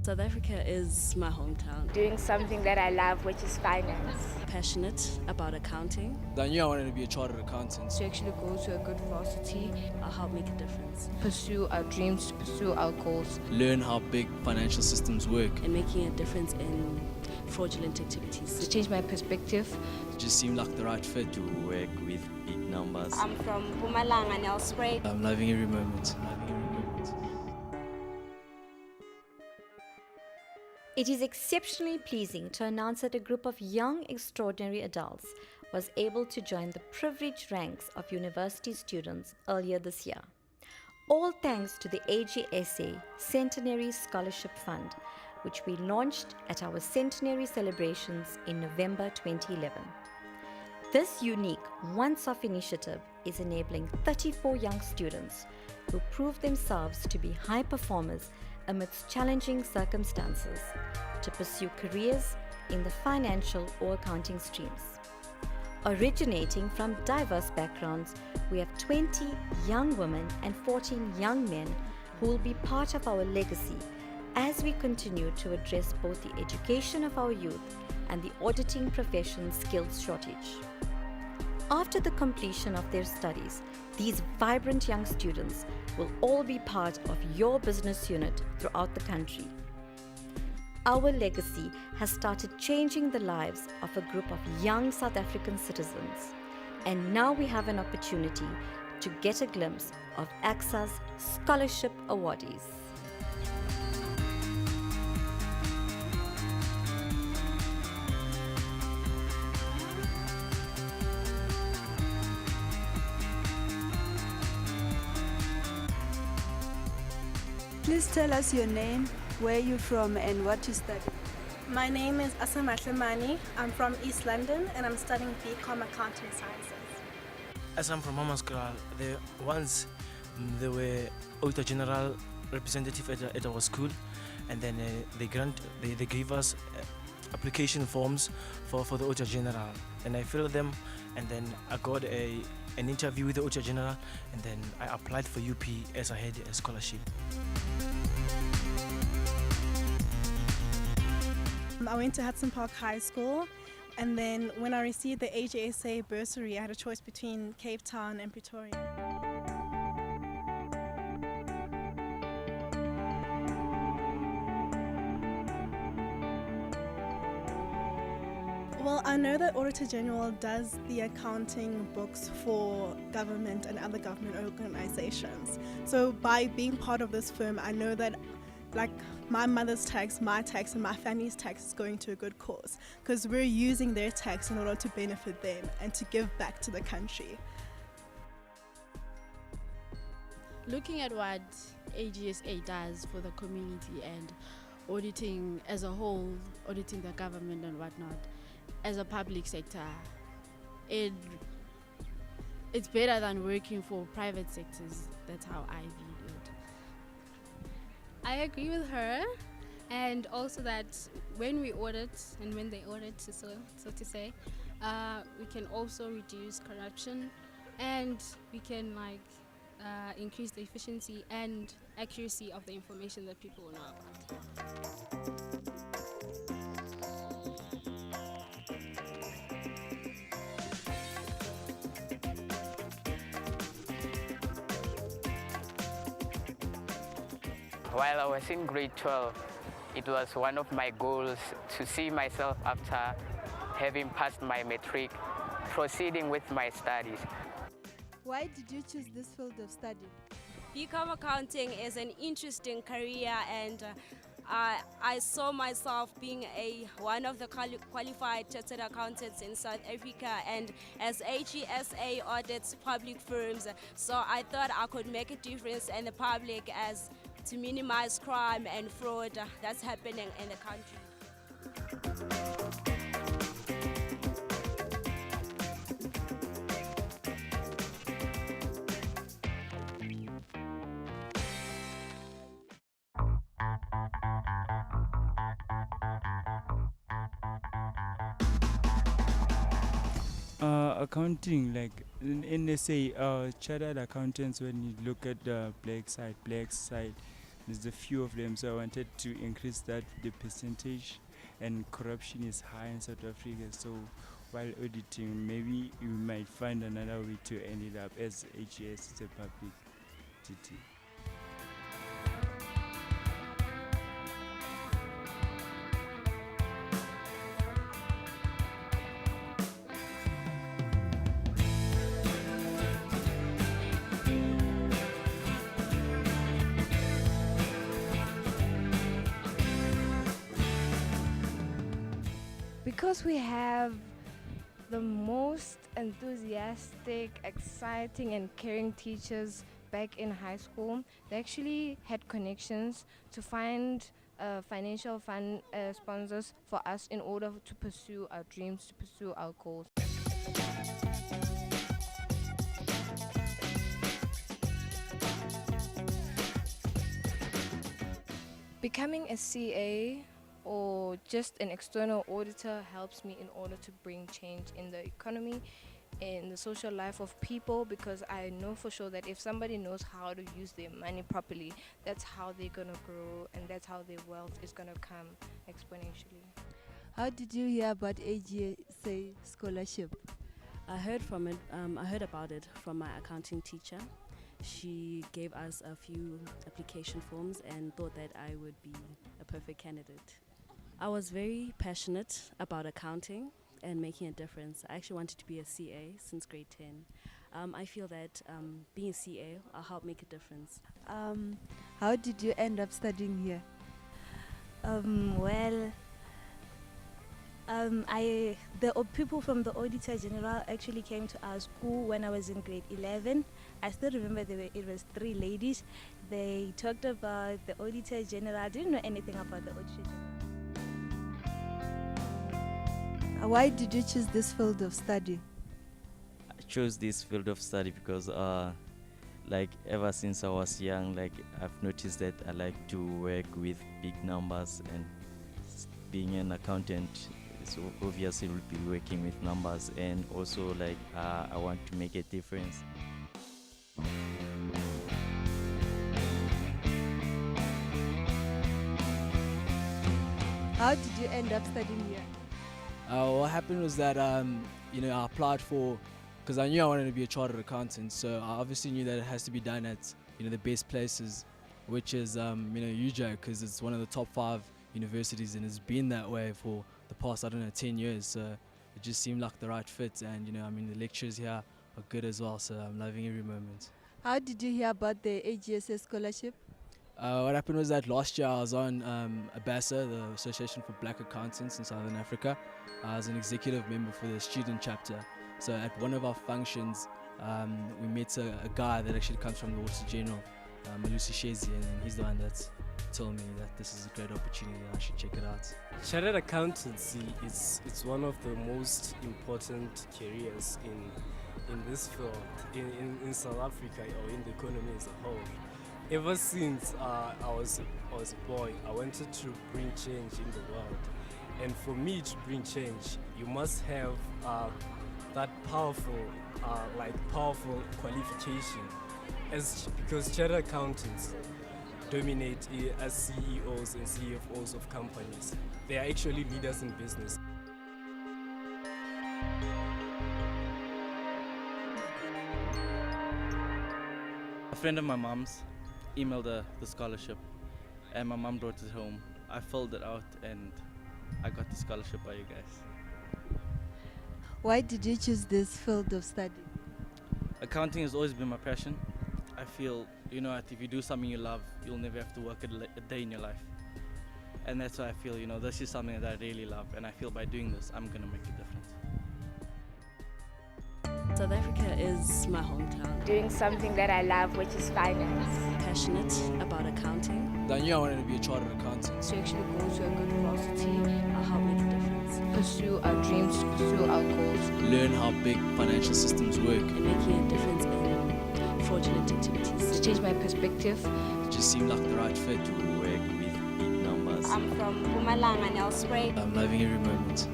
South Africa is my hometown. Doing something that I love, which is finance. Passionate about accounting. I knew I wanted to be a chartered accountant. To actually go to a good varsity, I'll help make a difference. pursue our dreams, to pursue our goals. Learn how big financial systems work. And making a difference in fraudulent activities. To change my perspective. It just seemed like the right fit. To work with big numbers. I'm from Mpumalanga, Nelspruit. I'm loving every moment. It is exceptionally pleasing to announce that a group of young, extraordinary adults was able to join the privileged ranks of university students earlier this year. All thanks to the AGSA Centenary Scholarship Fund, which we launched at our centenary celebrations in November 2011. This unique, once-off initiative is enabling 34 young students who prove themselves to be high performers amidst challenging circumstances to pursue careers in the financial or accounting streams. Originating from diverse backgrounds, we have 20 young women and 14 young men who will be part of our legacy as we continue to address both the education of our youth and the auditing profession's skills shortage. After the completion of their studies, these vibrant young students will all be part of your business unit throughout the country. Our legacy has started changing the lives of a group of young South African citizens, and now we have an opportunity to get a glimpse of AGSA's Scholarship awardees. Please tell us your name, where you're from, and what you study. My name is Asama Tlemani. I'm from East London and I'm studying BCom Accounting Sciences. As I'm from Mamaskral, there were Auditor-General representative at our school, and then they gave us application forms for the Auditor-General, and I filled them, and then I got an interview with the Auditor-General, and then I applied for UP as I had a scholarship. I went to Hudson Park High School, and then when I received the AGSA bursary, I had a choice between Cape Town and Pretoria. Well, I know that Auditor-General does the accounting books for government and other government organizations. So by being part of this firm, I know that my mother's tax, my tax, and my family's tax is going to a good cause, because we're using their tax in order to benefit them and to give back to the country. Looking at what AGSA does for the community and auditing as a whole, auditing the government and whatnot, as a public sector, it's better than working for private sectors. That's how I view it. I agree with her, and also that when we audit and when they audit, so to say, we can also reduce corruption, and we can increase the efficiency and accuracy of the information that people know about. While I was in grade 12, it was one of my goals to see myself, after having passed my matric, proceeding with my studies. Why did you choose this field of study? BCom Accounting is an interesting career, and I saw myself being one of the qualified chartered accountants in South Africa, and as AGSA audits public firms, so I thought I could make a difference in the public as to minimize crime and fraud that's happening in the country. Accounting, like in they say chartered accountants, when you look at the black side, There's a few of them, so I wanted to increase that the percentage. And corruption is high in South Africa, so while auditing, maybe you might find another way to end it up as AGS is a public duty. Because we have the most enthusiastic, exciting and caring teachers back in high school, they actually had connections to find financial fund sponsors for us in order to pursue our dreams, to pursue our goals. Becoming a CA or just an external auditor helps me in order to bring change in the economy, in the social life of people, because I know for sure that if somebody knows how to use their money properly, that's how they're gonna grow and that's how their wealth is gonna come exponentially. How did you hear about AGSA Scholarship? I heard about it from my accounting teacher. She gave us a few application forms and thought that I would be a perfect candidate. I was very passionate about accounting and making a difference. I actually wanted to be a CA since grade 10. I feel that being a CA will help make a difference. How did you end up studying here? The people from the Auditor-General actually came to our school when I was in grade 11. I still remember it was 3 ladies. They talked about the Auditor-General. I didn't know anything about the Auditor-General. Why did you choose this field of study? I chose this field of study because like ever since I was young, like I've noticed that I like to work with big numbers, and being an accountant, so obviously we'll be working with numbers, and also like I want to make a difference. How did you end up studying here? What happened was that I applied for, because I knew I wanted to be a chartered accountant, so I obviously knew that it has to be done at the best places, which is UJ, because it's one of the top 5 universities and it's been that way for the past 10 years. So it just seemed like the right fit, and the lectures here are good as well, so I'm loving every moment. How did you hear about the AGSA Scholarship? What happened was that last year I was on AGSA, the Association for Black Accountants in Southern Africa. I was an executive member for the student chapter. So at one of our functions, we met a guy that actually comes from the Auditor-General, Malusi Shezi, and he's the one that told me that this is a great opportunity and I should check it out. Chartered accountancy it's one of the most important careers in this field, in South Africa, or in the economy as a whole. Ever since I was a boy, I wanted to bring change in the world. And for me to bring change, you must have that powerful qualification. Because chartered accountants dominate as CEOs and CFOs of companies. They are actually leaders in business. A friend of my mom's emailed the scholarship, and my mom brought it home. I filled it out and I got the scholarship by you guys. Why did you choose this field of study? Accounting has always been my passion. I feel, that if you do something you love, you'll never have to work a day in your life. And that's why I feel, this is something that I really love, and I feel by doing this, I'm gonna make a difference. South Africa is my hometown. Doing something that I love, which is finance. Passionate about accounting. I knew I wanted to be a chartered accountant. To actually go to a good varsity, I'll help make a difference. Pursue our dreams, to pursue our goals. Learn how big financial systems work. And making a difference in fraudulent activities. To change my perspective. It just seemed like the right fit. To work with big numbers. I'm from Mpumalanga, Nelspruit. I'm loving every moment.